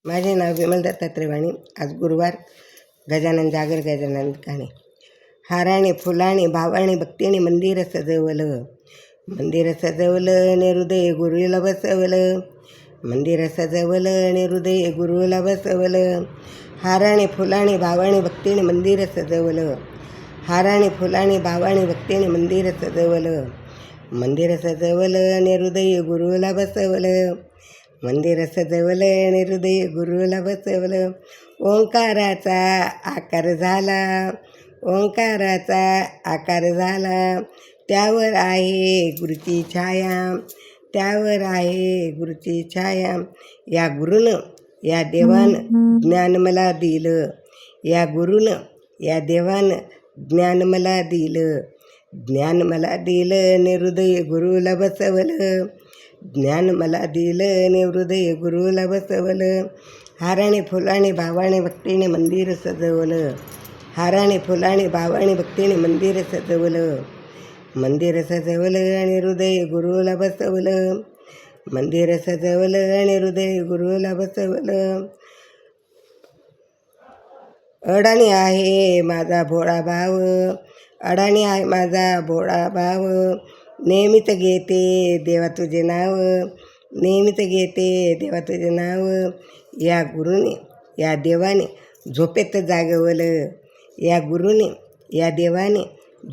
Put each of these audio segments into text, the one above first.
माझे नाव विमल दत्तात्रय वाणी. आज गुरुवार. गजानन जागर गजानन काणे. हाराने फुलाने भावाने भक्तीने मंदिर सजवलं. मंदिर सजवलं आणि हृदय गुरुला बसवलं. मंदिर सजवलं आणि हृदय गुरुला बसवलं. हाराने फुलाने भावाने भक्तीने मंदिर सजवलं. हाराने फुलाने भावाने भक्तीने मंदिर सजवलं. मंदिर सजवलं आणि हृदय गुरुला बसवलं. मंदिर सजवलं आणि हृदय गुरुला बसवलं. ओंकाराचा आकार झाला. ओंकाराचा आकार झाला. त्यावर आहे गुरुची छाया. त्यावर आहे गुरुची छाया. या गुरुनं या देवानं ज्ञान मला दिलं. या गुरुनं या देवानं ज्ञान मला दिलं. ज्ञान मला दिलं आणि हृदय गुरुला बसवलं. ज्ञान मला दिलं आणि हृदय गुरुला बसवलं. हाराने फुलाने भावाने भक्तीने मंदिर सजवलं. हाराने फुलाने भावाने भक्तीने मंदिर सजवलं. मंदिर सजवलं आणि हृदय गुरुला बसवलं. मंदिर सजवलं आणि हृदय गुरुला बसवलं. अडाणी आहे माझा भोळा भाव. अडाणी आहे माझा भोळा भाव. नेहमीच घेते देवा तुझे नाव. नेहमीच घेते देवा तुझे नाव. या गुरुने या देवाने झोपेत जागवलं. या गुरुने या देवाने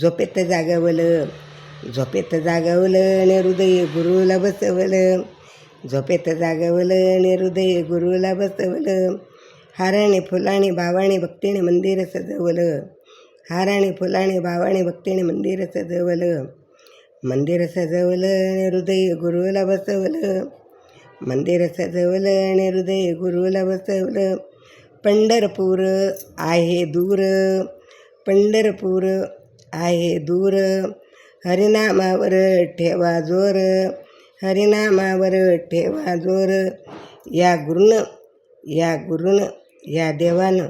झोपेत जागवलं. झोपेत जागवलं आणि हृदय गुरुला बसवलं. झोपेत जागवलं आणि हृदय गुरुला बसवलं. हाराने फुलाने भावाने भक्तीने मंदिर सजवलं. हाराने फुलाने भावाने भक्तीने मंदिर सजवलं. मंदिर सजवलं आणि हृदय गुरुला बसवलं. मंदिर सजवलं आणि हृदय गुरुला बसवलं. पंढरपूर आहे दूर. पंढरपूर आहे दूर. हरिनामावर ठेवा जोर. हरिनामावर ठेवा जोर. या गुरुनं या देवानं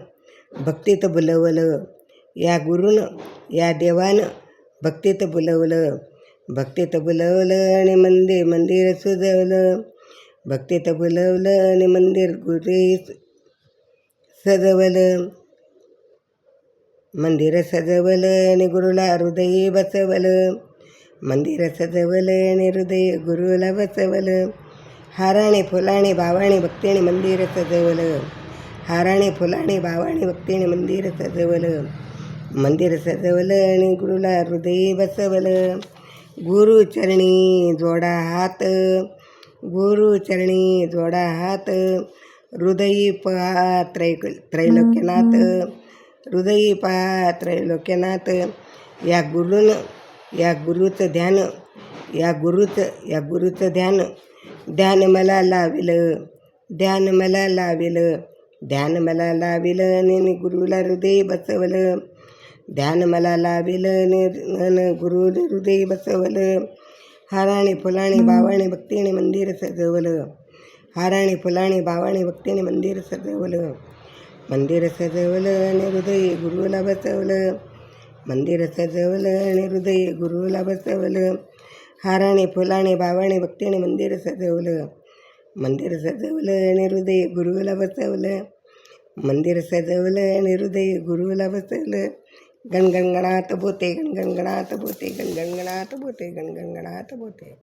भक्तीत बोलवलं. या गुरुनं या देवानं भक्तीत बोलवलं. भक्तीत बोलवलं आणि मंदिर सजवलं. भक्तीत बोलवलं आणि मंदिर गुरु सजवलं. मंदिर सजवलं आणि गुरुला हृदय बसवलं. मंदिर सजवलं आणि हृदय गुरुला बसवलं. हाराने फुलाने भावाने भक्तीने मंदिर सजवलं. हाराने फुलाने भावाने भक्तीने मंदिर सजवलं. मंदिर सजवलं आणि गुरुला हृदय बसवलं. गुरुचरणी जोडा हात. गुरुचरणी जोडा हात. हृदयी पहा त्रैलोक्यनाथ. हृदयी पहा त्रैलोक्यनाथ. या गुरुचं ध्यान. या गुरुचं ध्यान. ध्यान मला लाविलं. ध्यान मला लाविलं. ध्यान मला लाविलं आणि गुरुला हृदय बसवलं. ध्यान मला लाविलं आणि गुरु हृदय बसवलं. हाराने फुलाने भावाने भक्तीने मंदिर सजवलं. हाराने फुलाने भावाने भक्तीने मंदिर सजवलं. मंदिर सजवलं आणि हृदय गुरुला बसवलं. मंदिर सजवलं आणि हृदय गुरुला बसवलं. हाराने फुलाने भावाने भक्तीने मंदिर सजवलं. मंदिर सजवलं आणि हृदय गुरुला बसवलं. मंदिर सजवलं आणि हृदय गुरुला बसवलं. गणगणगणात बोते गणगणगणात बोते गणगणगणात बोते गणगणगणात बोते.